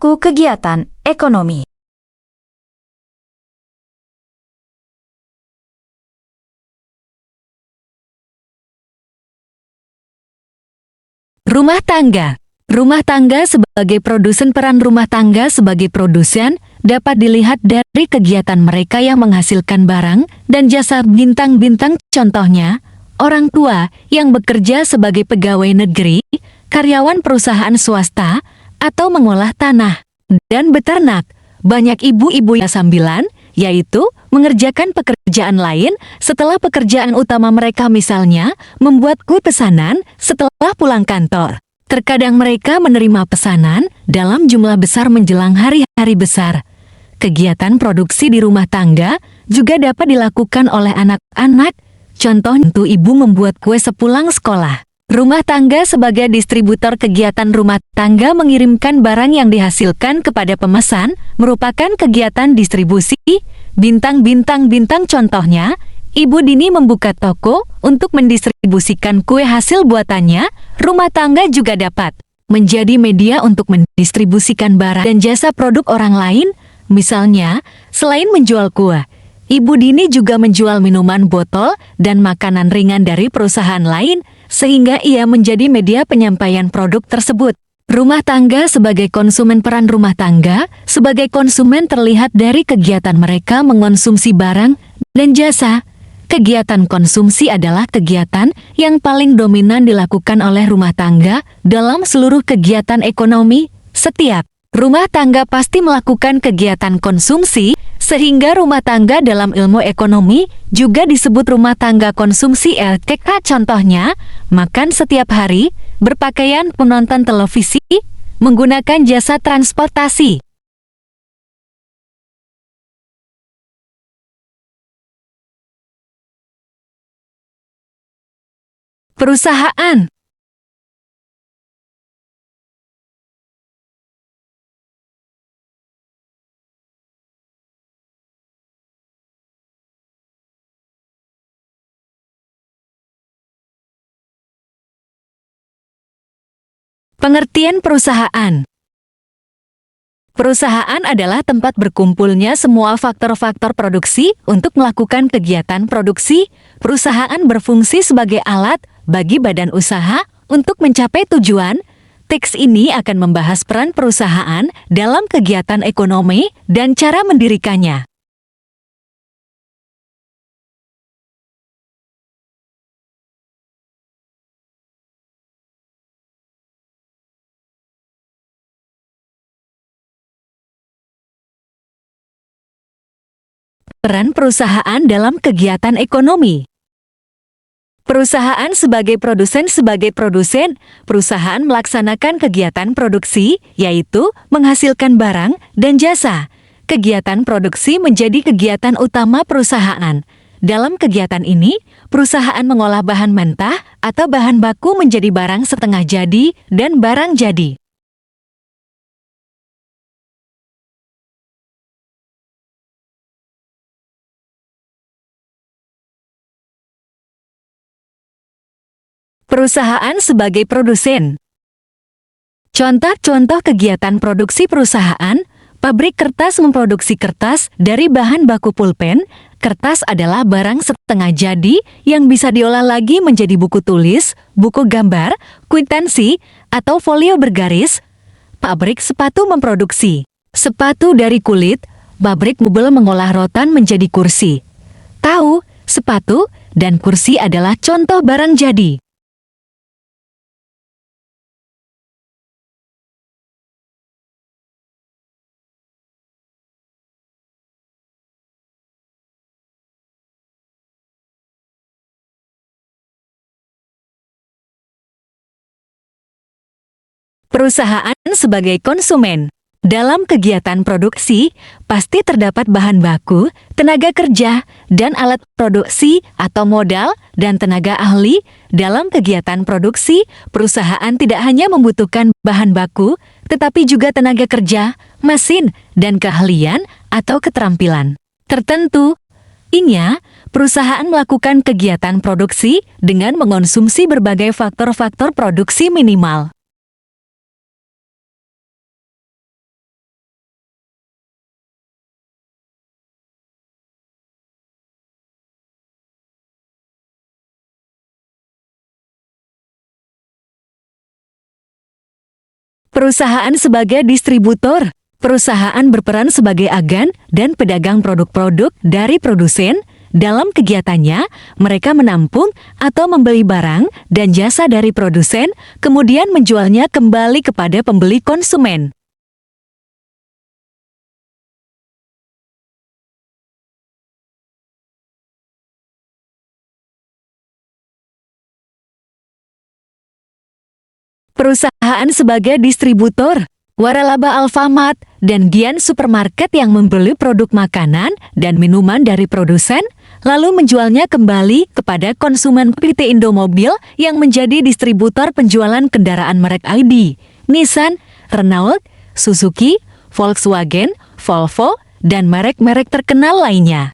perilaku kegiatan ekonomi. Rumah tangga. Rumah tangga sebagai produsen. Peran rumah tangga sebagai produsen dapat dilihat dari kegiatan mereka yang menghasilkan barang dan jasa bintang-bintang. Contohnya, orang tua yang bekerja sebagai pegawai negeri, karyawan perusahaan swasta, atau mengolah tanah dan beternak. Banyak ibu-ibu yang sambilan, yaitu mengerjakan pekerjaan lain setelah pekerjaan utama mereka, misalnya membuat kue pesanan setelah pulang kantor. Terkadang mereka menerima pesanan dalam jumlah besar menjelang hari-hari besar. Kegiatan produksi di rumah tangga juga dapat dilakukan oleh anak-anak. Contoh, ibu membuat kue sepulang sekolah. Rumah tangga sebagai distributor. Kegiatan rumah tangga mengirimkan barang yang dihasilkan kepada pemesan merupakan kegiatan distribusi bintang-bintang. Contohnya, Ibu Dini membuka toko untuk mendistribusikan kue hasil buatannya. Rumah tangga juga dapat menjadi media untuk mendistribusikan barang dan jasa produk orang lain. Misalnya, selain menjual kue, Ibu Dini juga menjual minuman botol dan makanan ringan dari perusahaan lain, sehingga ia menjadi media penyampaian produk tersebut. Rumah tangga sebagai konsumen. Peran rumah tangga sebagai konsumen terlihat dari kegiatan mereka mengonsumsi barang dan jasa. Kegiatan konsumsi adalah kegiatan yang paling dominan dilakukan oleh rumah tangga dalam seluruh kegiatan ekonomi. Setiap rumah tangga pasti melakukan kegiatan konsumsi, sehingga rumah tangga dalam ilmu ekonomi juga disebut rumah tangga konsumsi (RTK). Contohnya, makan setiap hari, berpakaian, menonton televisi, menggunakan jasa transportasi. Perusahaan. Pengertian perusahaan. Perusahaan adalah tempat berkumpulnya semua faktor-faktor produksi untuk melakukan kegiatan produksi. Perusahaan berfungsi sebagai alat bagi badan usaha untuk mencapai tujuan. Teks ini akan membahas peran perusahaan dalam kegiatan ekonomi dan cara mendirikannya. Peran perusahaan dalam kegiatan ekonomi. Perusahaan sebagai produsen. Sebagai produsen, perusahaan melaksanakan kegiatan produksi, yaitu menghasilkan barang dan jasa. Kegiatan produksi menjadi kegiatan utama perusahaan. Dalam kegiatan ini, perusahaan mengolah bahan mentah atau bahan baku menjadi barang setengah jadi dan barang jadi. Perusahaan sebagai produsen. Contoh-contoh kegiatan produksi perusahaan: pabrik kertas memproduksi kertas dari bahan baku pulpen. Kertas adalah barang setengah jadi yang bisa diolah lagi menjadi buku tulis, buku gambar, kwitansi, atau folio bergaris. Pabrik sepatu memproduksi sepatu dari kulit. Pabrik mebel mengolah rotan menjadi kursi. Tahu, sepatu, dan kursi adalah contoh barang jadi. Perusahaan sebagai konsumen. Dalam kegiatan produksi, pasti terdapat bahan baku, tenaga kerja, dan alat produksi atau modal dan tenaga ahli. Dalam kegiatan produksi, perusahaan tidak hanya membutuhkan bahan baku, tetapi juga tenaga kerja, mesin, dan keahlian atau keterampilan tertentu. Intinya, perusahaan melakukan kegiatan produksi dengan mengonsumsi berbagai faktor-faktor produksi minimal. Perusahaan sebagai distributor. Perusahaan berperan sebagai agen dan pedagang produk-produk dari produsen. Dalam kegiatannya, mereka menampung atau membeli barang dan jasa dari produsen, kemudian menjualnya kembali kepada pembeli konsumen. Perusahaan sebagai distributor. Waralaba Alfamart dan Giant Supermarket yang membeli produk makanan dan minuman dari produsen, lalu menjualnya kembali kepada konsumen. PT Indomobil yang menjadi distributor penjualan kendaraan merek Audi, Nissan, Renault, Suzuki, Volkswagen, Volvo, dan merek-merek terkenal lainnya.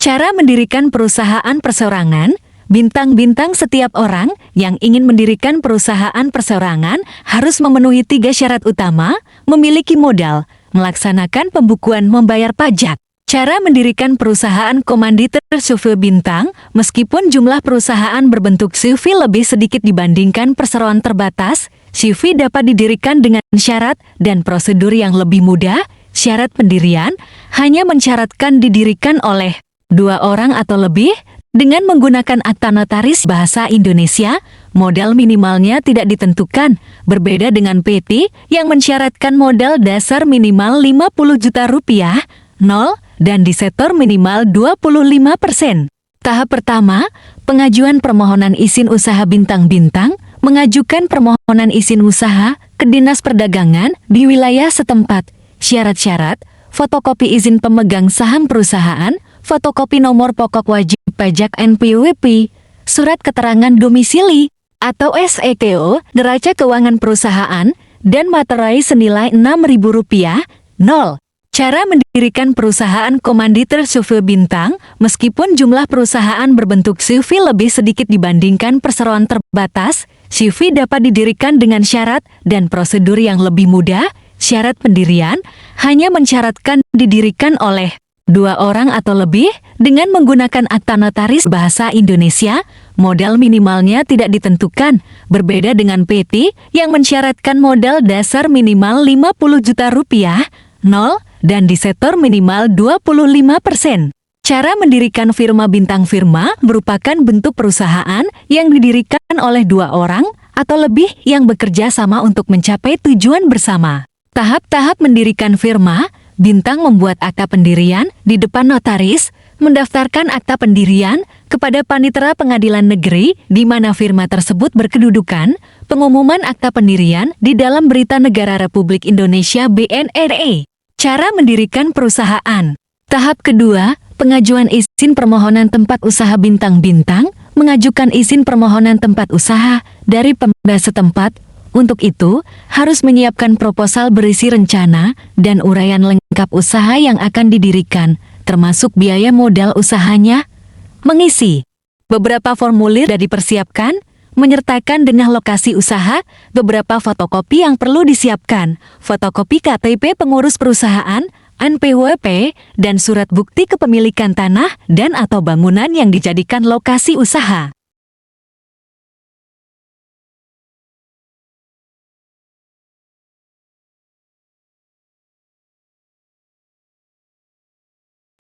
Cara mendirikan perusahaan perseorangan. Bintang-bintang, setiap orang yang ingin mendirikan perusahaan perseorangan harus memenuhi 3 syarat utama: memiliki modal, melaksanakan pembukuan, membayar pajak. Cara mendirikan perusahaan komanditer CV bintang. Meskipun jumlah perusahaan berbentuk CV lebih sedikit dibandingkan perseroan terbatas, CV dapat didirikan dengan syarat dan prosedur yang lebih mudah. Syarat pendirian hanya mensyaratkan didirikan oleh 2 orang atau lebih dengan menggunakan akta notaris bahasa Indonesia. Modal minimalnya tidak ditentukan, berbeda dengan PT yang mensyaratkan modal dasar minimal 50 juta rupiah, 0, dan disetor minimal 25%. Tahap pertama, pengajuan permohonan izin usaha bintang-bintang. Mengajukan permohonan izin usaha ke Dinas Perdagangan di wilayah setempat. Syarat-syarat: fotokopi izin pemegang saham perusahaan, fotokopi nomor pokok wajib pajak NPWP, surat keterangan domisili atau SEKO, neraca keuangan perusahaan, dan materai senilai Rp6.000. 0. Cara mendirikan perusahaan komanditer CV bintang. Meskipun jumlah perusahaan berbentuk CV lebih sedikit dibandingkan perseroan terbatas, CV dapat didirikan dengan syarat dan prosedur yang lebih mudah. Syarat pendirian hanya mensyaratkan didirikan oleh 2 orang atau lebih dengan menggunakan akta notaris bahasa Indonesia. Modal minimalnya tidak ditentukan, berbeda dengan PT yang mensyaratkan modal dasar minimal 50 juta rupiah, 0, dan disetor minimal 25%. Cara mendirikan firma bintang. Firma merupakan bentuk perusahaan yang didirikan oleh 2 orang atau lebih yang bekerja sama untuk mencapai tujuan bersama. Tahap-tahap mendirikan firma. Bintang membuat akta pendirian di depan notaris, mendaftarkan akta pendirian kepada Panitera Pengadilan Negeri di mana firma tersebut berkedudukan, pengumuman akta pendirian di dalam Berita Negara Republik Indonesia BNRE. Cara mendirikan perusahaan. Tahap kedua, pengajuan izin permohonan tempat usaha bintang-bintang. Mengajukan izin permohonan tempat usaha dari Pemda setempat. Untuk itu, harus menyiapkan proposal berisi rencana dan uraian lengkap usaha yang akan didirikan, termasuk biaya modal usahanya. Mengisi beberapa formulir dan dipersiapkan, menyertakan dengan lokasi usaha, beberapa fotokopi yang perlu disiapkan, fotokopi KTP pengurus perusahaan, NPWP, dan surat bukti kepemilikan tanah dan atau bangunan yang dijadikan lokasi usaha.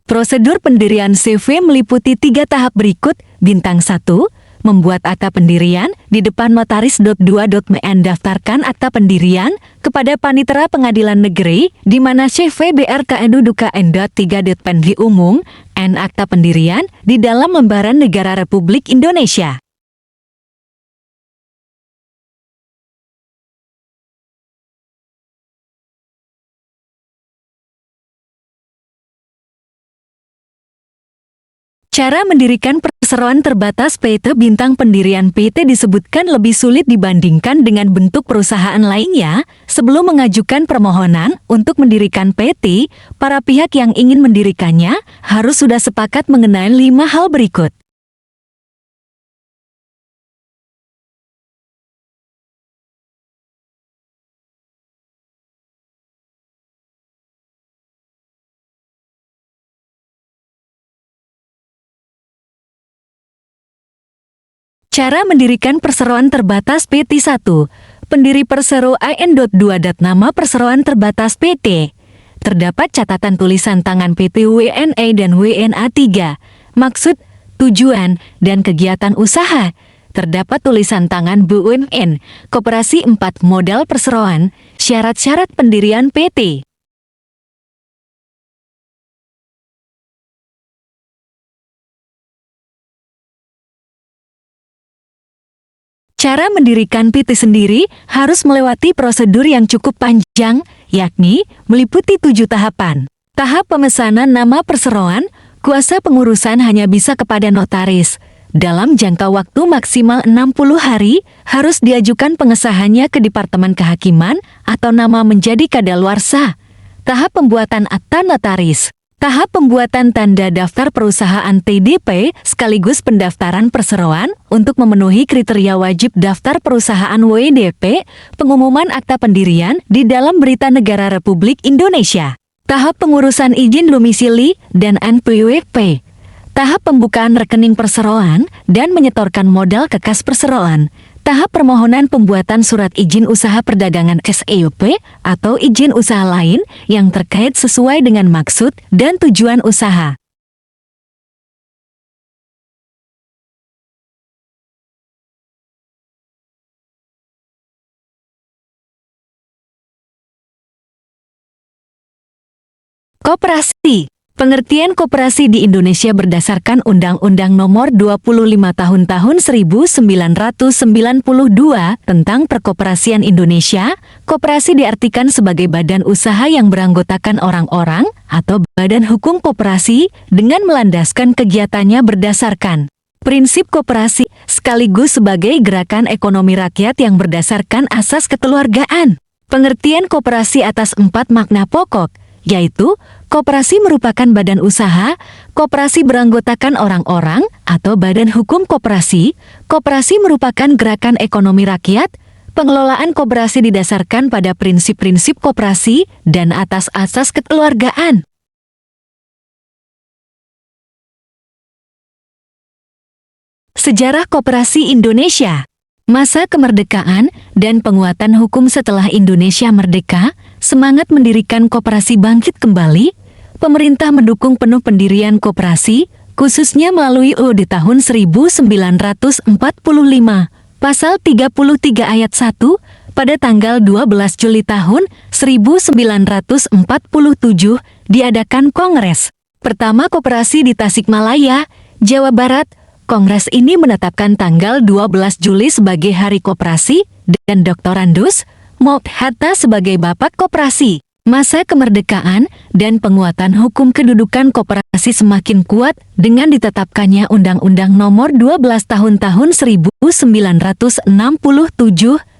Prosedur pendirian CV meliputi 3 tahap berikut. Bintang 1, membuat akta pendirian di depan notaris. 2. Mendaftarkan akta pendirian kepada Panitera Pengadilan Negeri di mana CV BRKNU Duka. 3. Pendiri umum N akta pendirian di dalam lembaran negara Republik Indonesia. Cara mendirikan perseroan terbatas PT bintang. Pendirian PT disebutkan lebih sulit dibandingkan dengan bentuk perusahaan lainnya. Sebelum mengajukan permohonan untuk mendirikan PT, para pihak yang ingin mendirikannya harus sudah sepakat mengenai 5 hal berikut. Cara mendirikan perseroan terbatas PT 1. Pendiri Persero AN.2. Nama perseroan terbatas PT. Terdapat catatan tulisan tangan PT WNA dan WNA 3. Maksud, tujuan, dan kegiatan usaha. Terdapat tulisan tangan BUMN, Koperasi 4 Modal Perseroan, syarat-syarat pendirian PT. Cara mendirikan PT sendiri harus melewati prosedur yang cukup panjang, yakni meliputi 7 tahapan. Tahap pemesanan nama perseroan, kuasa pengurusan hanya bisa kepada notaris. Dalam jangka waktu maksimal 60 hari, harus diajukan pengesahannya ke Departemen Kehakiman atau nama menjadi kadaluarsa. Tahap pembuatan akta notaris. Tahap pembuatan tanda daftar perusahaan TDP sekaligus pendaftaran perseroan untuk memenuhi kriteria wajib daftar perusahaan WDP, pengumuman akta pendirian di dalam Berita Negara Republik Indonesia. Tahap pengurusan izin domisili dan NPWP. Tahap pembukaan rekening perseroan dan menyetorkan modal ke kas perseroan. Tahap permohonan pembuatan surat izin usaha perdagangan SEUP atau izin usaha lain yang terkait sesuai dengan maksud dan tujuan usaha. Koperasi. Pengertian koperasi di Indonesia berdasarkan Undang-Undang Nomor 25 Tahun 1992 tentang Perkoperasian Indonesia. Koperasi diartikan sebagai badan usaha yang beranggotakan orang-orang atau badan hukum koperasi dengan melandaskan kegiatannya berdasarkan prinsip koperasi sekaligus sebagai gerakan ekonomi rakyat yang berdasarkan asas kekeluargaan. Pengertian koperasi atas 4 makna pokok, yaitu koperasi merupakan badan usaha, koperasi beranggotakan orang-orang atau badan hukum koperasi, koperasi merupakan gerakan ekonomi rakyat, pengelolaan koperasi didasarkan pada prinsip-prinsip koperasi dan atas asas kekeluargaan. Sejarah Koperasi Indonesia. Masa kemerdekaan dan penguatan hukum setelah Indonesia merdeka, semangat mendirikan koperasi bangkit kembali. Pemerintah mendukung penuh pendirian koperasi, khususnya melalui UUD tahun 1945, Pasal 33 Ayat 1, pada tanggal 12 Juli tahun 1947 diadakan Kongres pertama Koperasi di Tasikmalaya, Jawa Barat. Kongres ini menetapkan tanggal 12 Juli sebagai Hari Koperasi dan Dr. Andus Moukh-Hatta sebagai Bapak Koperasi. Masa kemerdekaan dan penguatan hukum kedudukan koperasi semakin kuat dengan ditetapkannya Undang-Undang Nomor 12 Tahun 1967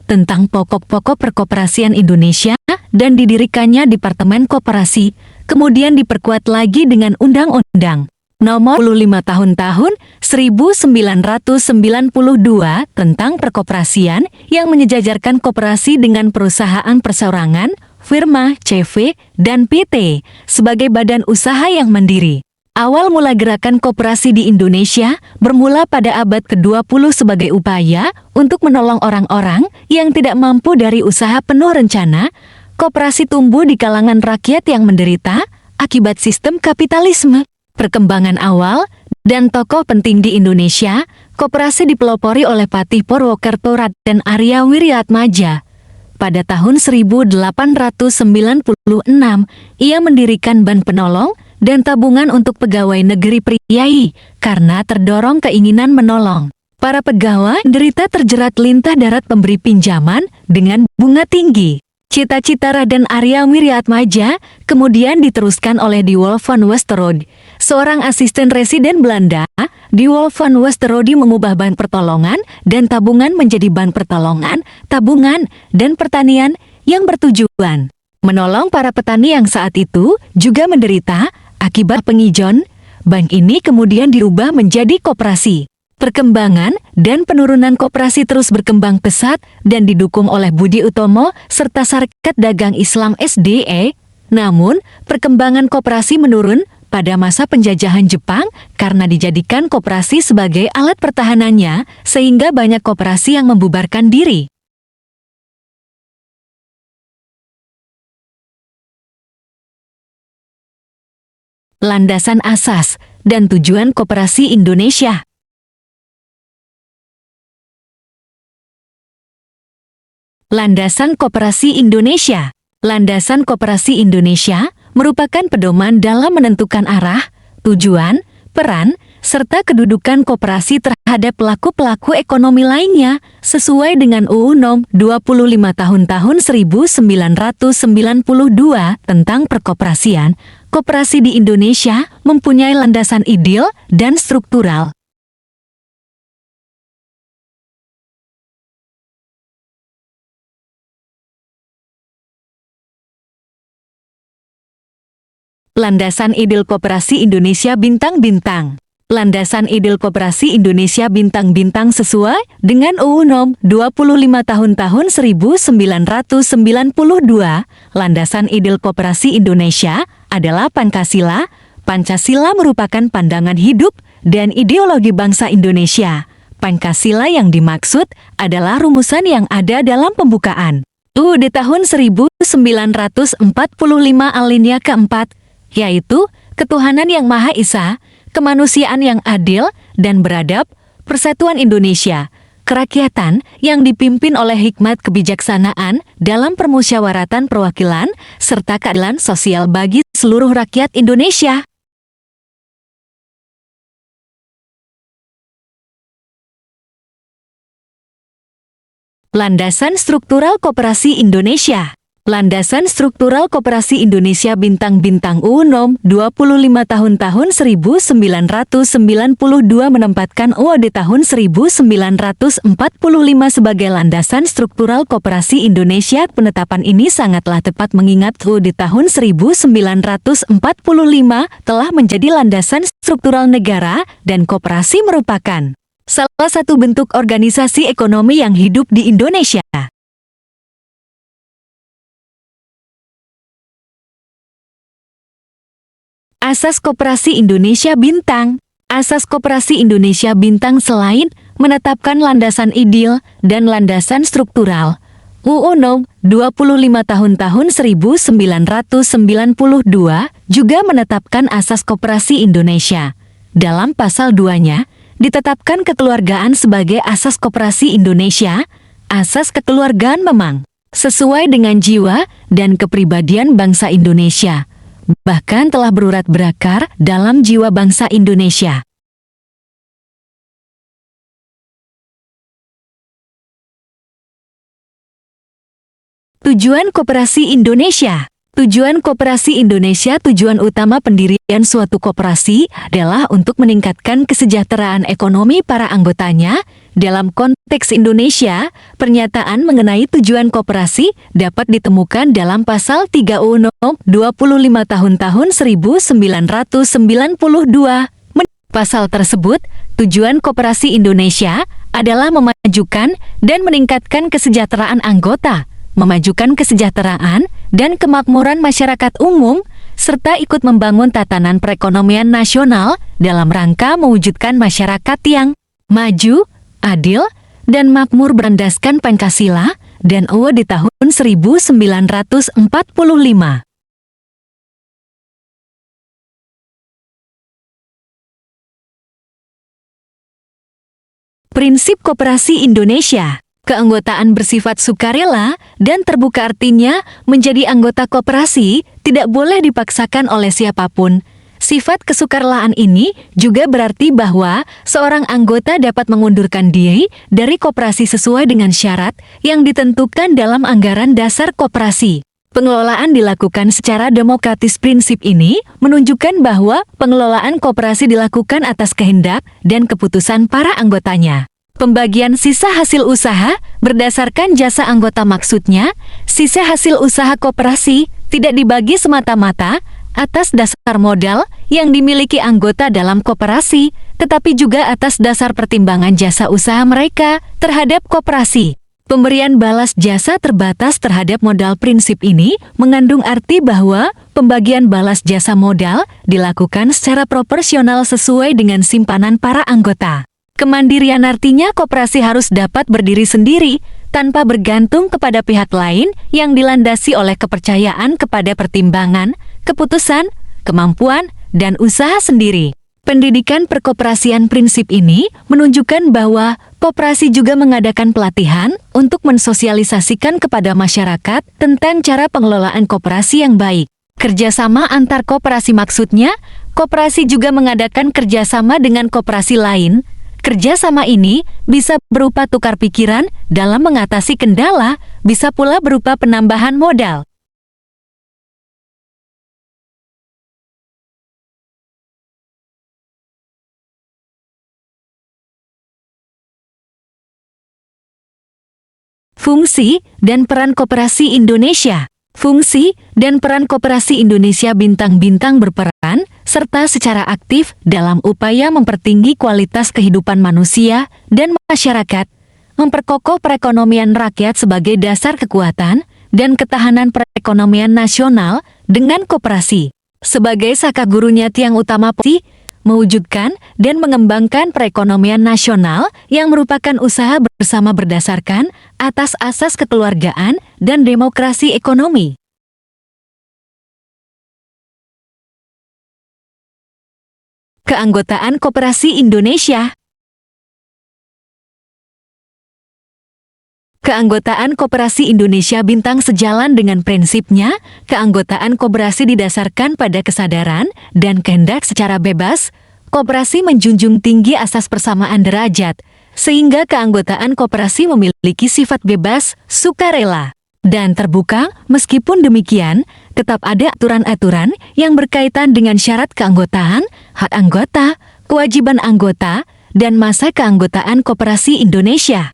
tentang pokok-pokok perkoperasian Indonesia dan didirikannya Departemen Koperasi, kemudian diperkuat lagi dengan Undang-Undang Nomor 25 Tahun 1992 tentang perkoperasian yang menyejajarkan koperasi dengan perusahaan perseorangan, firma, CV, dan PT sebagai badan usaha yang mandiri. Awal mula gerakan koperasi di Indonesia bermula pada abad ke-20 sebagai upaya untuk menolong orang-orang yang tidak mampu dari usaha penuh rencana. Koperasi tumbuh di kalangan rakyat yang menderita akibat sistem kapitalisme. Perkembangan awal dan tokoh penting di Indonesia, koperasi dipelopori oleh Patih Purwokerto Raden Arya Wiryatmaja. Pada tahun 1896, ia mendirikan Bank Penolong dan Tabungan untuk Pegawai Negeri Priai karena terdorong keinginan menolong. Para pegawai derita terjerat lintah darat pemberi pinjaman dengan bunga tinggi. Cita-cita Raden Arya Wiryatmaja kemudian diteruskan oleh Die Wolf van Westerode, seorang asisten residen Belanda. Die Wolf van Westerode mengubah Bank Pertolongan dan Tabungan menjadi Bank Pertolongan, Tabungan, dan Pertanian yang bertujuan menolong para petani yang saat itu juga menderita akibat pengijon. Bank ini kemudian dirubah menjadi koperasi. Perkembangan dan penurunan koperasi terus berkembang pesat dan didukung oleh Budi Utomo serta Sarekat Dagang Islam SDE. Namun, perkembangan koperasi menurun pada masa penjajahan Jepang karena dijadikan koperasi sebagai alat pertahanannya, sehingga banyak koperasi yang membubarkan diri. Landasan asas dan tujuan Koperasi Indonesia. Landasan Koperasi Indonesia. Landasan Koperasi Indonesia merupakan pedoman dalam menentukan arah, tujuan, peran, serta kedudukan koperasi terhadap pelaku-pelaku ekonomi lainnya sesuai dengan UU Nom. 25 tahun 1992 tentang perkoperasian. Koperasi di Indonesia mempunyai landasan ideal dan struktural. Landasan ideal Koperasi Indonesia bintang-bintang. Landasan ideal Koperasi Indonesia bintang-bintang sesuai dengan UU Nom. 25 tahun 1992. Landasan ideal Koperasi Indonesia adalah Pancasila. Pancasila merupakan pandangan hidup dan ideologi bangsa Indonesia. Pancasila yang dimaksud adalah rumusan yang ada dalam pembukaan UUD tahun 1945 alinea keempat, yaitu ketuhanan yang Maha Esa, kemanusiaan yang adil dan beradab, persatuan Indonesia, kerakyatan yang dipimpin oleh hikmat kebijaksanaan dalam permusyawaratan perwakilan, serta keadilan sosial bagi seluruh rakyat Indonesia. Landasan struktural Koperasi Indonesia. Landasan struktural Koperasi Indonesia bintang-bintang UU Nom. 25 tahun 1992 menempatkan UUD tahun 1945 sebagai landasan struktural Koperasi Indonesia. Penetapan ini sangatlah tepat mengingat UUD tahun 1945 telah menjadi landasan struktural negara dan koperasi merupakan salah satu bentuk organisasi ekonomi yang hidup di Indonesia. Asas Koperasi Indonesia Bintang. Asas Koperasi Indonesia Bintang selain menetapkan landasan ideal dan landasan struktural, UU Nom. 25 tahun 1992 juga menetapkan asas Koperasi Indonesia. Dalam pasal 2-nya, ditetapkan kekeluargaan sebagai asas Koperasi Indonesia. Asas kekeluargaan memang sesuai dengan jiwa dan kepribadian bangsa Indonesia, bahkan telah berurat berakar dalam jiwa bangsa Indonesia. Tujuan Koperasi Indonesia. Tujuan Koperasi Indonesia. Tujuan utama pendirian suatu koperasi adalah untuk meningkatkan kesejahteraan ekonomi para anggotanya. Dalam konteks Indonesia, pernyataan mengenai tujuan koperasi dapat ditemukan dalam pasal 3 UU Nom. 25 tahun 1992. Pasal tersebut, tujuan Koperasi Indonesia adalah memajukan dan meningkatkan kesejahteraan anggota, memajukan kesejahteraan dan kemakmuran masyarakat umum, serta ikut membangun tatanan perekonomian nasional dalam rangka mewujudkan masyarakat yang maju, adil, dan makmur berlandaskan Pancasila dan UUD di tahun 1945. Prinsip Koperasi Indonesia. Keanggotaan bersifat sukarela dan terbuka, artinya menjadi anggota koperasi tidak boleh dipaksakan oleh siapapun. Sifat kesukarelaan ini juga berarti bahwa seorang anggota dapat mengundurkan diri dari koperasi sesuai dengan syarat yang ditentukan dalam anggaran dasar koperasi. Pengelolaan dilakukan secara demokratis. Prinsip ini menunjukkan bahwa pengelolaan koperasi dilakukan atas kehendak dan keputusan para anggotanya. Pembagian sisa hasil usaha berdasarkan jasa anggota, maksudnya sisa hasil usaha koperasi tidak dibagi semata-mata atas dasar modal yang dimiliki anggota dalam koperasi, tetapi juga atas dasar pertimbangan jasa usaha mereka terhadap koperasi. Pemberian balas jasa terbatas terhadap modal. Prinsip ini mengandung arti bahwa pembagian balas jasa modal dilakukan secara proporsional sesuai dengan simpanan para anggota. Kemandirian artinya koperasi harus dapat berdiri sendiri tanpa bergantung kepada pihak lain yang dilandasi oleh kepercayaan kepada pertimbangan, keputusan, kemampuan, dan usaha sendiri. Pendidikan perkoperasian. Prinsip ini menunjukkan bahwa koperasi juga mengadakan pelatihan untuk mensosialisasikan kepada masyarakat tentang cara pengelolaan koperasi yang baik. Kerjasama antar koperasi, maksudnya, koperasi juga mengadakan kerjasama dengan koperasi lain. Kerjasama ini bisa berupa tukar pikiran dalam mengatasi kendala, bisa pula berupa penambahan modal. Fungsi dan peran koperasi Indonesia. Fungsi dan peran koperasi Indonesia. Bintang-bintang berperan serta secara aktif dalam upaya mempertinggi kualitas kehidupan manusia dan masyarakat, memperkokoh perekonomian rakyat sebagai dasar kekuatan dan ketahanan perekonomian nasional dengan koperasi sebagai saka gurunya tiang utama mewujudkan dan mengembangkan perekonomian nasional yang merupakan usaha bersama berdasarkan atas asas kekeluargaan dan demokrasi ekonomi. Keanggotaan Koperasi Indonesia. Keanggotaan Koperasi Indonesia bintang sejalan dengan prinsipnya, keanggotaan koperasi didasarkan pada kesadaran dan kehendak secara bebas. Koperasi menjunjung tinggi asas persamaan derajat, sehingga keanggotaan koperasi memiliki sifat bebas, sukarela, dan terbuka. Meskipun demikian, tetap ada aturan-aturan yang berkaitan dengan syarat keanggotaan, hak anggota, kewajiban anggota, dan masa keanggotaan Koperasi Indonesia.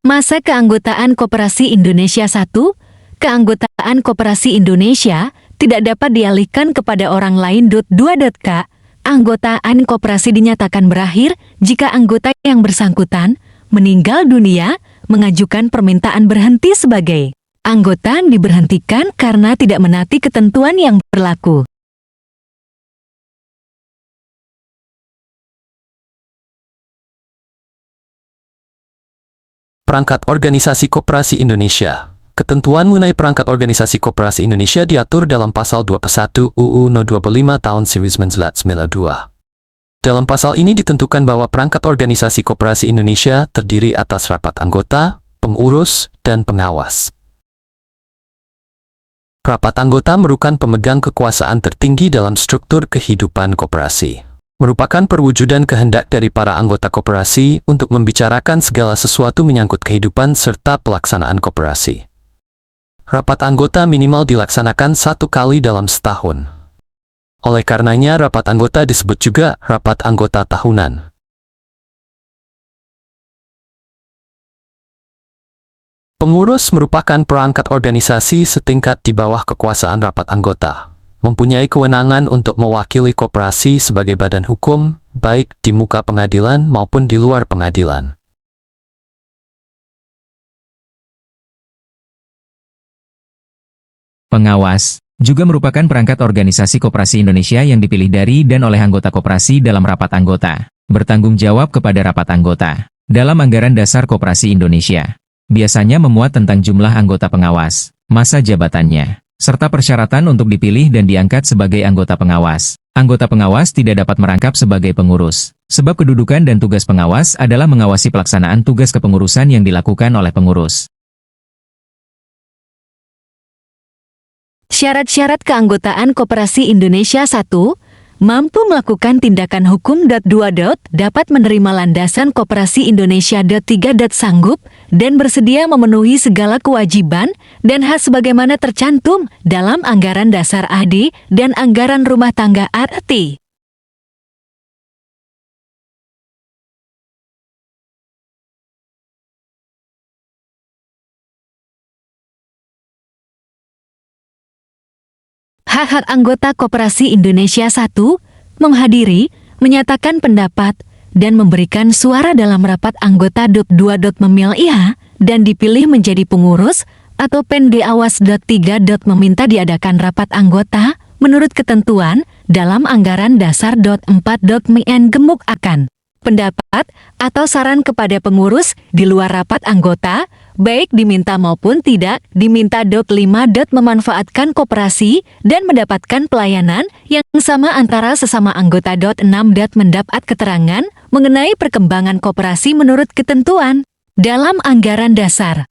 Masa keanggotaan Koperasi Indonesia 1. Keanggotaan Koperasi Indonesia tidak dapat dialihkan kepada orang lain. 2. Anggotaan koperasi dinyatakan berakhir jika anggota yang bersangkutan meninggal dunia. Mengajukan permintaan berhenti sebagai anggota diberhentikan karena tidak menaati ketentuan yang berlaku. Perangkat Organisasi Koperasi Indonesia. Ketentuan mengenai perangkat organisasi koperasi Indonesia diatur dalam Pasal 21 UU No 25 Tahun 1992. Dalam pasal ini ditentukan bahwa perangkat organisasi koperasi Indonesia terdiri atas rapat anggota, pengurus, dan pengawas. Rapat anggota merupakan pemegang kekuasaan tertinggi dalam struktur kehidupan koperasi. Merupakan perwujudan kehendak dari para anggota koperasi untuk membicarakan segala sesuatu menyangkut kehidupan serta pelaksanaan koperasi. Rapat anggota minimal dilaksanakan 1 kali dalam setahun. Oleh karenanya rapat anggota disebut juga rapat anggota tahunan. Pengurus merupakan perangkat organisasi setingkat di bawah kekuasaan rapat anggota. Mempunyai kewenangan untuk mewakili koperasi sebagai badan hukum, baik di muka pengadilan maupun di luar pengadilan. Pengawas juga merupakan perangkat organisasi koperasi Indonesia yang dipilih dari dan oleh anggota koperasi dalam rapat anggota, bertanggung jawab kepada rapat anggota dalam anggaran dasar koperasi Indonesia. Biasanya memuat tentang jumlah anggota pengawas, masa jabatannya, serta persyaratan untuk dipilih dan diangkat sebagai anggota pengawas. Anggota pengawas tidak dapat merangkap sebagai pengurus, sebab kedudukan dan tugas pengawas adalah mengawasi pelaksanaan tugas kepengurusan yang dilakukan oleh pengurus. Syarat-syarat keanggotaan Koperasi Indonesia 1. Mampu melakukan tindakan hukum. 2. Dapat menerima landasan Koperasi Indonesia. 3. Sanggup dan bersedia memenuhi segala kewajiban dan hak sebagaimana tercantum dalam anggaran dasar AD dan anggaran rumah tangga RT. Hak-hak anggota Koperasi Indonesia 1. Menghadiri, menyatakan pendapat, dan memberikan suara dalam rapat anggota .2. memilih dan dipilih menjadi pengurus, atau Pendeawas .3. meminta diadakan rapat anggota menurut ketentuan dalam anggaran dasar .4. gemuk akan pendapat atau saran kepada pengurus di luar rapat anggota, baik diminta maupun tidak diminta. 5. Memanfaatkan koperasi dan mendapatkan pelayanan yang sama antara sesama anggota. 6. Mendapat keterangan mengenai perkembangan koperasi menurut ketentuan dalam anggaran dasar.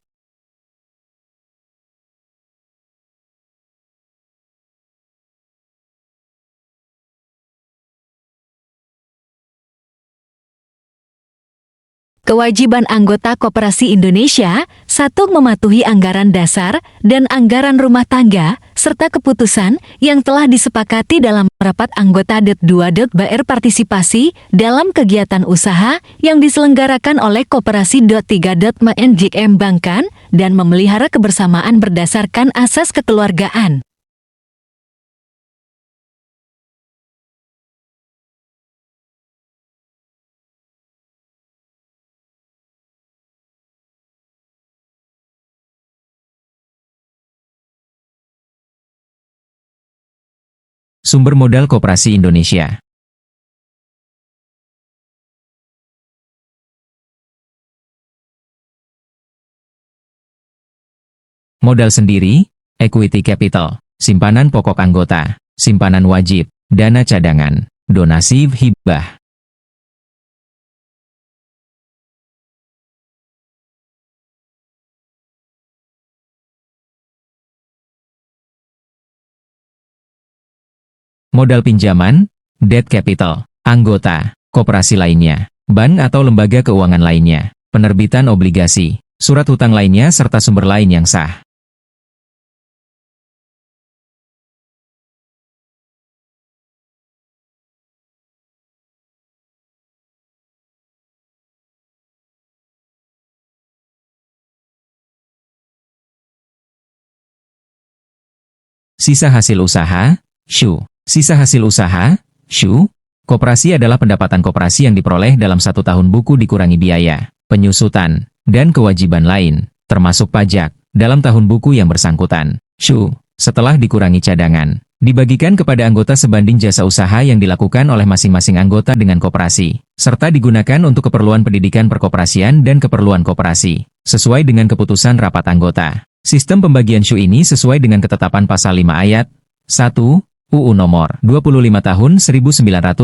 Kewajiban anggota Koperasi Indonesia: 1. Mematuhi anggaran dasar dan anggaran rumah tangga, serta keputusan yang telah disepakati dalam rapat anggota. 2. Berpartisipasi dalam kegiatan usaha yang diselenggarakan oleh Koperasi. 3. Mengembangkan dan memelihara kebersamaan berdasarkan asas kekeluargaan. Sumber modal Koperasi Indonesia. Modal sendiri, equity capital, simpanan pokok anggota, simpanan wajib, dana cadangan, donasi hibah. Modal pinjaman, debt capital, anggota, koperasi lainnya, bank atau lembaga keuangan lainnya, penerbitan obligasi, surat hutang lainnya serta sumber lain yang sah. Sisa hasil usaha, SHU. Sisa hasil usaha, SHU, koperasi adalah pendapatan koperasi yang diperoleh dalam 1 tahun buku dikurangi biaya, penyusutan, dan kewajiban lain, termasuk pajak, dalam tahun buku yang bersangkutan. SHU, setelah dikurangi cadangan, dibagikan kepada anggota sebanding jasa usaha yang dilakukan oleh masing-masing anggota dengan koperasi, serta digunakan untuk keperluan pendidikan perkoperasian dan keperluan koperasi, sesuai dengan keputusan rapat anggota. Sistem pembagian SHU ini sesuai dengan ketetapan pasal 5 ayat 1 UU Nomor 25 Tahun 1992,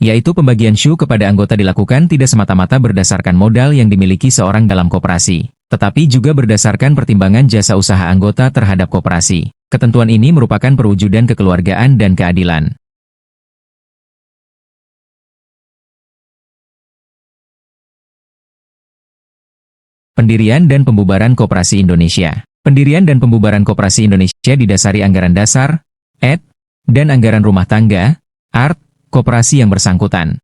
yaitu pembagian SHU kepada anggota dilakukan tidak semata-mata berdasarkan modal yang dimiliki seorang dalam koperasi, tetapi juga berdasarkan pertimbangan jasa usaha anggota terhadap koperasi. Ketentuan ini merupakan perwujudan kekeluargaan dan keadilan. Pendirian dan pembubaran Koperasi Indonesia. Pendirian dan pembubaran Koperasi Indonesia didasari anggaran dasar, ED, dan anggaran rumah tangga, ART, koperasi yang bersangkutan.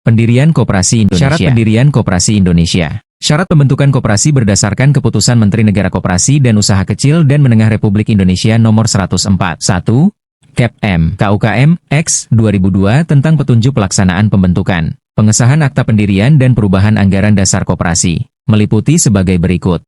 Pendirian Koperasi Indonesia. Syarat pendirian Koperasi Indonesia. Syarat pembentukan koperasi berdasarkan Keputusan Menteri Negara Koperasi dan Usaha Kecil dan Menengah Republik Indonesia Nomor 104. 1. Kep.M. KUKM, X. 2002 tentang petunjuk pelaksanaan pembentukan, pengesahan akta pendirian dan perubahan anggaran dasar koperasi, meliputi sebagai berikut.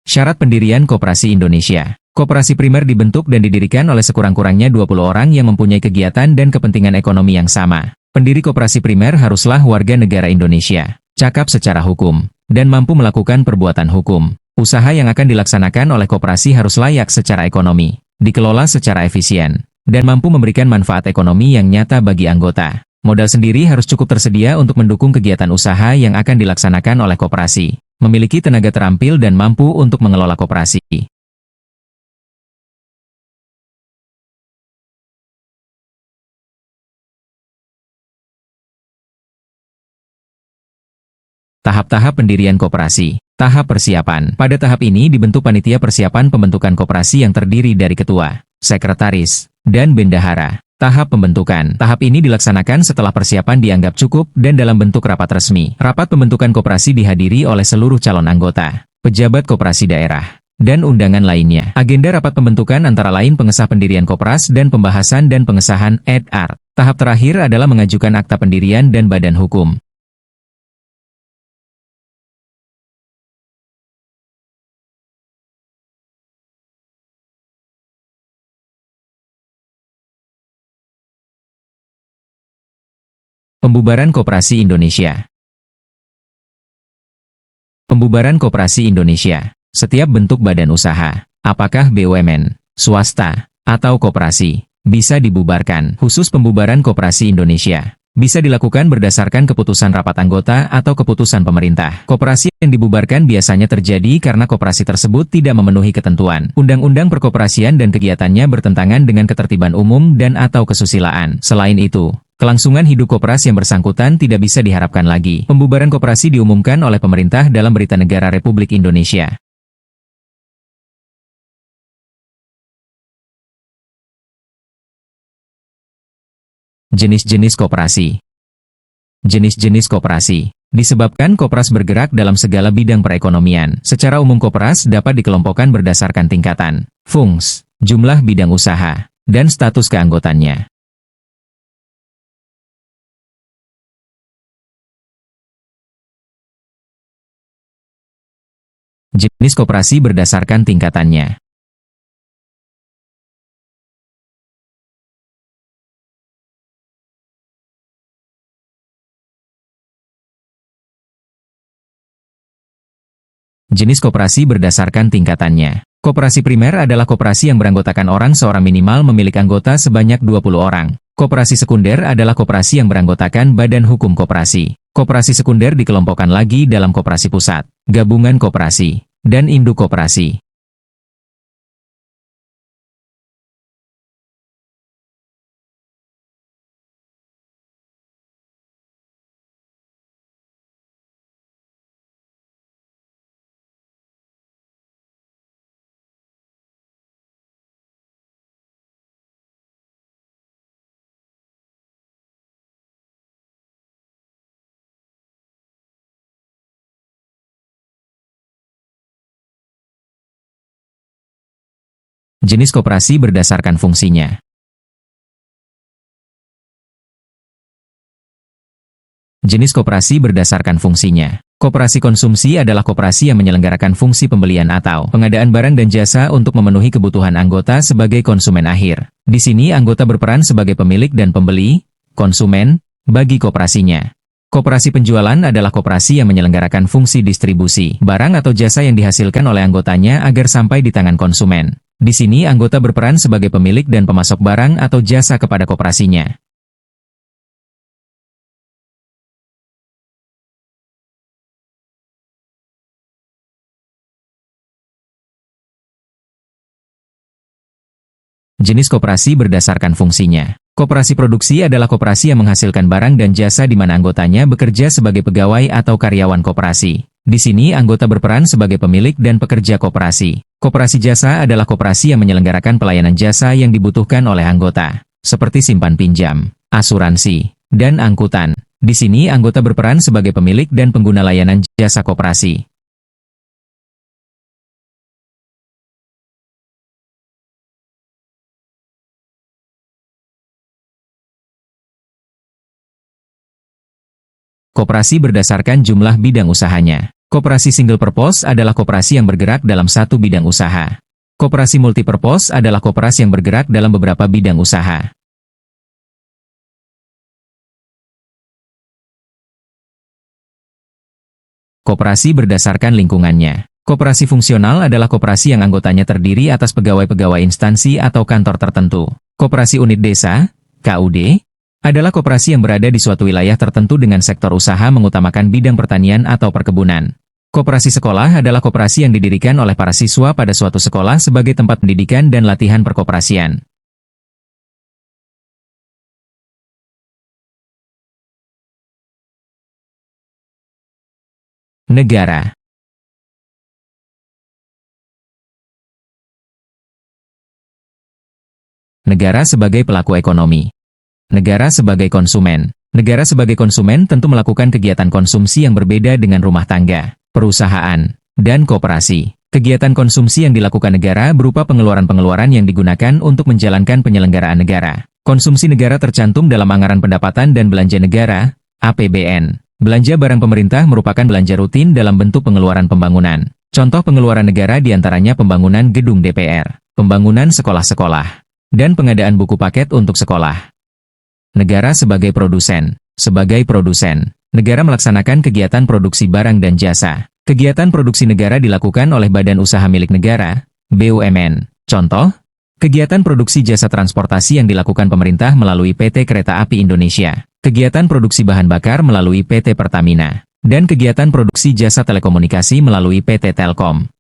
Syarat pendirian Koperasi Indonesia. Koperasi primer dibentuk dan didirikan oleh sekurang-kurangnya 20 orang yang mempunyai kegiatan dan kepentingan ekonomi yang sama. Pendiri koperasi primer haruslah warga negara Indonesia, cakap secara hukum, dan mampu melakukan perbuatan hukum. Usaha yang akan dilaksanakan oleh koperasi harus layak secara ekonomi, dikelola secara efisien, dan mampu memberikan manfaat ekonomi yang nyata bagi anggota. Modal sendiri harus cukup tersedia untuk mendukung kegiatan usaha yang akan dilaksanakan oleh koperasi. Memiliki tenaga terampil dan mampu untuk mengelola koperasi. Tahap-tahap pendirian koperasi. Tahap persiapan. Pada tahap ini dibentuk panitia persiapan pembentukan koperasi yang terdiri dari ketua, sekretaris, dan bendahara. Tahap pembentukan. Tahap ini dilaksanakan setelah persiapan dianggap cukup dan dalam bentuk rapat resmi. Rapat pembentukan koperasi dihadiri oleh seluruh calon anggota. pejabat koperasi daerah, dan undangan lainnya. Agenda rapat pembentukan antara lain pengesah pendirian Kopras dan pembahasan dan pengesahan EDAR. Tahap terakhir adalah mengajukan akta pendirian dan badan hukum. Pembubaran Koperasi Indonesia. Pembubaran Koperasi Indonesia. Setiap bentuk badan usaha, apakah BUMN, swasta, atau koperasi, bisa dibubarkan. Khusus pembubaran Koperasi Indonesia bisa dilakukan berdasarkan keputusan rapat anggota atau keputusan pemerintah. Koperasi yang dibubarkan biasanya terjadi karena koperasi tersebut tidak memenuhi ketentuan Undang-Undang Perkoperasian dan kegiatannya bertentangan dengan ketertiban umum dan atau kesusilaan. Selain itu, kelangsungan hidup koperasi yang bersangkutan tidak bisa diharapkan lagi. Pembubaran koperasi diumumkan oleh pemerintah dalam Berita Negara Republik Indonesia. Jenis-jenis koperasi. Jenis-jenis koperasi disebabkan Kopras bergerak dalam segala bidang perekonomian. Secara umum Kopras dapat dikelompokkan berdasarkan tingkatan, fungsi, jumlah bidang usaha, dan status keanggotannya. Jenis koperasi berdasarkan tingkatannya. Jenis koperasi berdasarkan tingkatannya. Koperasi primer adalah koperasi yang beranggotakan orang seorang minimal memiliki anggota sebanyak 20 orang. Koperasi sekunder adalah koperasi yang beranggotakan badan hukum koperasi. Koperasi sekunder dikelompokkan lagi dalam koperasi pusat, gabungan koperasi, dan induk koperasi. Jenis koperasi berdasarkan fungsinya. Jenis koperasi berdasarkan fungsinya. Koperasi konsumsi adalah koperasi yang menyelenggarakan fungsi pembelian atau pengadaan barang dan jasa untuk memenuhi kebutuhan anggota sebagai konsumen akhir. Di sini anggota berperan sebagai pemilik dan pembeli, konsumen, bagi koperasinya. Koperasi penjualan adalah koperasi yang menyelenggarakan fungsi distribusi barang atau jasa yang dihasilkan oleh anggotanya agar sampai di tangan konsumen. Di sini anggota berperan sebagai pemilik dan pemasok barang atau jasa kepada koperasinya. Jenis koperasi berdasarkan fungsinya. Koperasi produksi adalah koperasi yang menghasilkan barang dan jasa di mana anggotanya bekerja sebagai pegawai atau karyawan koperasi. Di sini anggota berperan sebagai pemilik dan pekerja koperasi. Koperasi jasa adalah koperasi yang menyelenggarakan pelayanan jasa yang dibutuhkan oleh anggota, seperti simpan pinjam, asuransi, dan angkutan. Di sini anggota berperan sebagai pemilik dan pengguna layanan jasa koperasi. Koperasi berdasarkan jumlah bidang usahanya. Koperasi single purpose adalah koperasi yang bergerak dalam satu bidang usaha. Koperasi multipurpose adalah koperasi yang bergerak dalam beberapa bidang usaha. Koperasi berdasarkan lingkungannya. Koperasi fungsional adalah koperasi yang anggotanya terdiri atas pegawai-pegawai instansi atau kantor tertentu. Koperasi unit desa, KUD, adalah koperasi yang berada di suatu wilayah tertentu dengan sektor usaha mengutamakan bidang pertanian atau perkebunan. Koperasi sekolah adalah koperasi yang didirikan oleh para siswa pada suatu sekolah sebagai tempat pendidikan dan latihan perkoperasian. Negara. Negara sebagai pelaku ekonomi. Negara sebagai konsumen. Negara sebagai konsumen tentu melakukan kegiatan konsumsi yang berbeda dengan rumah tangga, perusahaan, dan koperasi. Kegiatan konsumsi yang dilakukan negara berupa pengeluaran-pengeluaran yang digunakan untuk menjalankan penyelenggaraan negara. Konsumsi negara tercantum dalam Anggaran Pendapatan dan Belanja Negara, APBN. Belanja barang pemerintah merupakan belanja rutin dalam bentuk pengeluaran pembangunan. Contoh pengeluaran negara diantaranya pembangunan gedung DPR, pembangunan sekolah-sekolah, dan pengadaan buku paket untuk sekolah. Negara sebagai produsen. Sebagai produsen, negara melaksanakan kegiatan produksi barang dan jasa. Kegiatan produksi negara dilakukan oleh badan usaha milik negara, BUMN. Contoh, kegiatan produksi jasa transportasi yang dilakukan pemerintah melalui PT Kereta Api Indonesia, kegiatan produksi bahan bakar melalui PT Pertamina, dan kegiatan produksi jasa telekomunikasi melalui PT Telkom.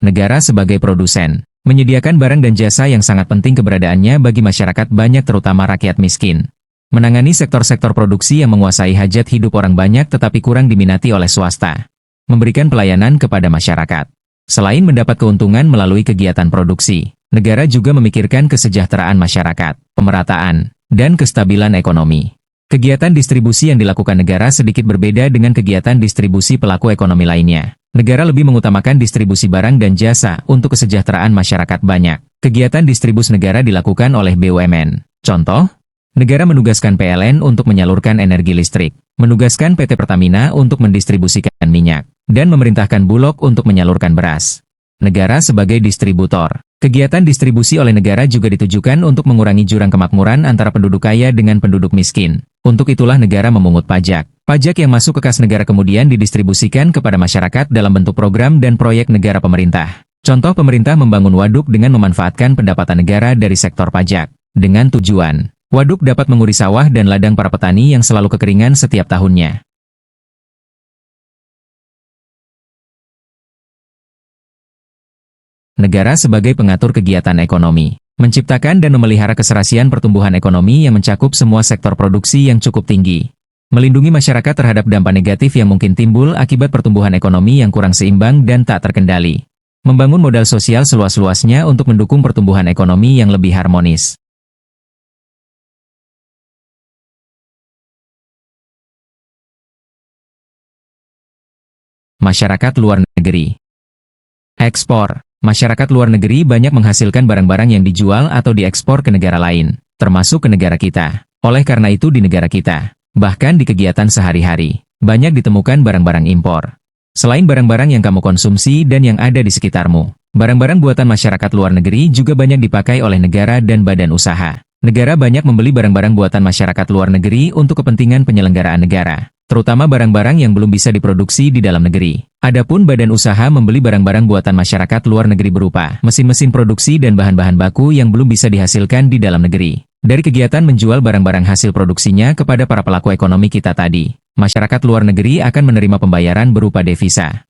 Negara sebagai produsen, menyediakan barang dan jasa yang sangat penting keberadaannya bagi masyarakat banyak terutama rakyat miskin. Menangani sektor-sektor produksi yang menguasai hajat hidup orang banyak tetapi kurang diminati oleh swasta. Memberikan pelayanan kepada masyarakat. Selain mendapat keuntungan melalui kegiatan produksi, negara juga memikirkan kesejahteraan masyarakat, pemerataan, dan kestabilan ekonomi. Kegiatan distribusi yang dilakukan negara sedikit berbeda dengan kegiatan distribusi pelaku ekonomi lainnya. Negara lebih mengutamakan distribusi barang dan jasa untuk kesejahteraan masyarakat banyak. Kegiatan distribusi negara dilakukan oleh BUMN. Contoh, negara menugaskan PLN untuk menyalurkan energi listrik, menugaskan PT Pertamina untuk mendistribusikan minyak, dan memerintahkan Bulog untuk menyalurkan beras. Negara sebagai distributor. Kegiatan distribusi oleh negara juga ditujukan untuk mengurangi jurang kemakmuran antara penduduk kaya dengan penduduk miskin. Untuk itulah negara memungut pajak. Pajak yang masuk ke kas negara kemudian didistribusikan kepada masyarakat dalam bentuk program dan proyek negara pemerintah. Contoh pemerintah membangun waduk dengan memanfaatkan pendapatan negara dari sektor pajak. Dengan tujuan, waduk dapat menguri sawah dan ladang para petani yang selalu kekeringan setiap tahunnya. Negara sebagai pengatur kegiatan ekonomi, menciptakan dan memelihara keserasian pertumbuhan ekonomi yang mencakup semua sektor produksi yang cukup tinggi. Melindungi masyarakat terhadap dampak negatif yang mungkin timbul akibat pertumbuhan ekonomi yang kurang seimbang dan tak terkendali. Membangun modal sosial seluas-luasnya untuk mendukung pertumbuhan ekonomi yang lebih harmonis. Masyarakat luar negeri. Ekspor. Masyarakat luar negeri banyak menghasilkan barang-barang yang dijual atau diekspor ke negara lain, termasuk ke negara kita. Oleh karena itu di negara kita, bahkan di kegiatan sehari-hari, banyak ditemukan barang-barang impor. Selain barang-barang yang kamu konsumsi dan yang ada di sekitarmu, barang-barang buatan masyarakat luar negeri juga banyak dipakai oleh negara dan badan usaha. Negara banyak membeli barang-barang buatan masyarakat luar negeri untuk kepentingan penyelenggaraan negara, terutama barang-barang yang belum bisa diproduksi di dalam negeri. Adapun badan usaha membeli barang-barang buatan masyarakat luar negeri berupa mesin-mesin produksi dan bahan-bahan baku yang belum bisa dihasilkan di dalam negeri. Dari kegiatan menjual barang-barang hasil produksinya kepada para pelaku ekonomi kita tadi, masyarakat luar negeri akan menerima pembayaran berupa devisa.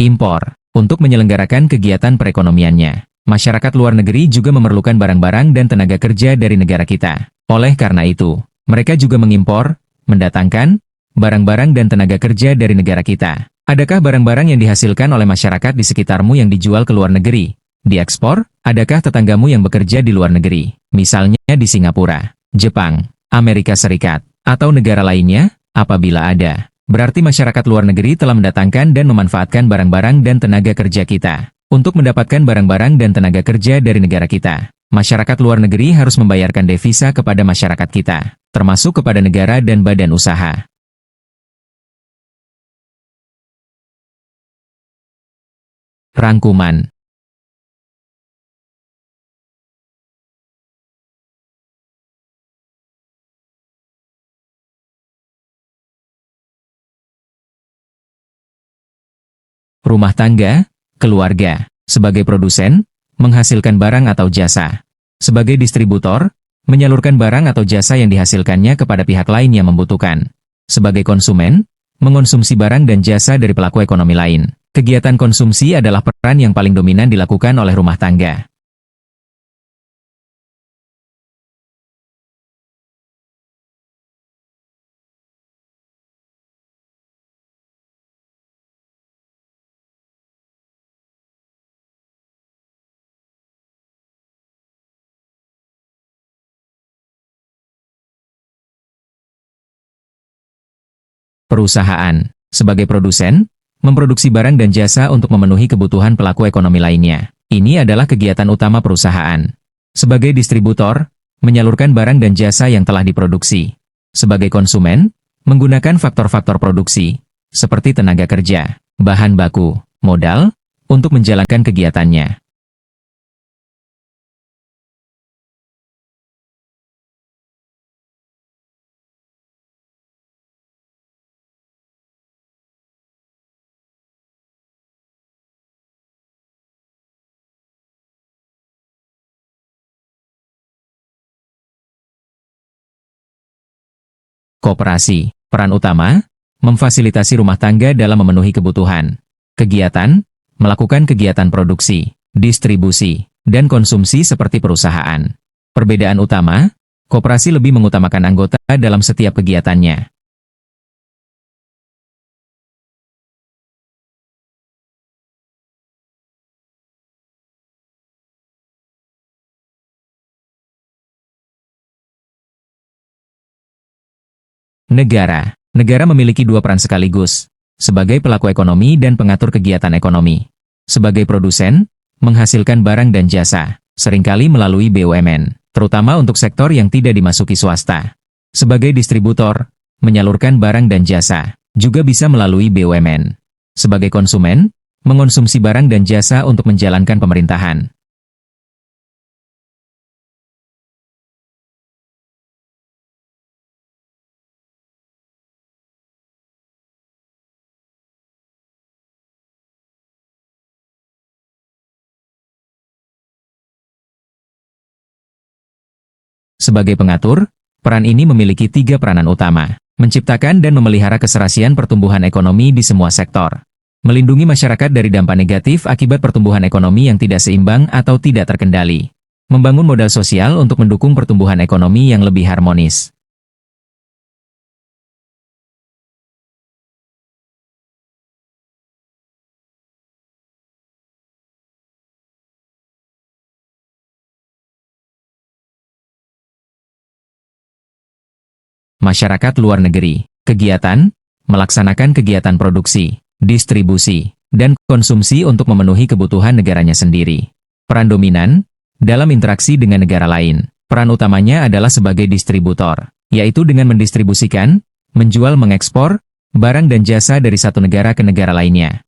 Impor. Untuk menyelenggarakan kegiatan perekonomiannya, masyarakat luar negeri juga memerlukan barang-barang dan tenaga kerja dari negara kita. Oleh karena itu, mereka juga mengimpor, mendatangkan, barang-barang dan tenaga kerja dari negara kita. Adakah barang-barang yang dihasilkan oleh masyarakat di sekitarmu yang dijual ke luar negeri, diekspor? Adakah tetanggamu yang bekerja di luar negeri, misalnya di Singapura, Jepang, Amerika Serikat, atau negara lainnya? Apabila ada, berarti masyarakat luar negeri telah mendatangkan dan memanfaatkan barang-barang dan tenaga kerja kita. Untuk mendapatkan barang-barang dan tenaga kerja dari negara kita, masyarakat luar negeri harus membayarkan devisa kepada masyarakat kita, termasuk kepada negara dan badan usaha. Rangkuman. Rumah tangga, keluarga, sebagai produsen, menghasilkan barang atau jasa. Sebagai distributor, menyalurkan barang atau jasa yang dihasilkannya kepada pihak lain yang membutuhkan. Sebagai konsumen, mengonsumsi barang dan jasa dari pelaku ekonomi lain. Kegiatan konsumsi adalah peran yang paling dominan dilakukan oleh rumah tangga. Perusahaan, sebagai produsen, memproduksi barang dan jasa untuk memenuhi kebutuhan pelaku ekonomi lainnya. Ini adalah kegiatan utama perusahaan. Sebagai distributor, menyalurkan barang dan jasa yang telah diproduksi. Sebagai konsumen, menggunakan faktor-faktor produksi, seperti tenaga kerja, bahan baku, modal, untuk menjalankan kegiatannya. Koperasi, peran utama, memfasilitasi rumah tangga dalam memenuhi kebutuhan. Kegiatan, melakukan kegiatan produksi, distribusi, dan konsumsi seperti perusahaan. Perbedaan utama, koperasi lebih mengutamakan anggota dalam setiap kegiatannya. Negara. Negara memiliki dua peran sekaligus, sebagai pelaku ekonomi dan pengatur kegiatan ekonomi. Sebagai produsen, menghasilkan barang dan jasa, seringkali melalui BUMN, terutama untuk sektor yang tidak dimasuki swasta. Sebagai distributor, menyalurkan barang dan jasa, juga bisa melalui BUMN. Sebagai konsumen, mengonsumsi barang dan jasa untuk menjalankan pemerintahan. Sebagai pengatur, peran ini memiliki tiga peranan utama, menciptakan dan memelihara keserasian pertumbuhan ekonomi di semua sektor, melindungi masyarakat dari dampak negatif akibat pertumbuhan ekonomi yang tidak seimbang atau tidak terkendali, membangun modal sosial untuk mendukung pertumbuhan ekonomi yang lebih harmonis. Masyarakat luar negeri, kegiatan, melaksanakan kegiatan produksi, distribusi, dan konsumsi untuk memenuhi kebutuhan negaranya sendiri. Peran dominan, dalam interaksi dengan negara lain, peran utamanya adalah sebagai distributor, yaitu dengan mendistribusikan, menjual mengekspor, barang dan jasa dari satu negara ke negara lainnya.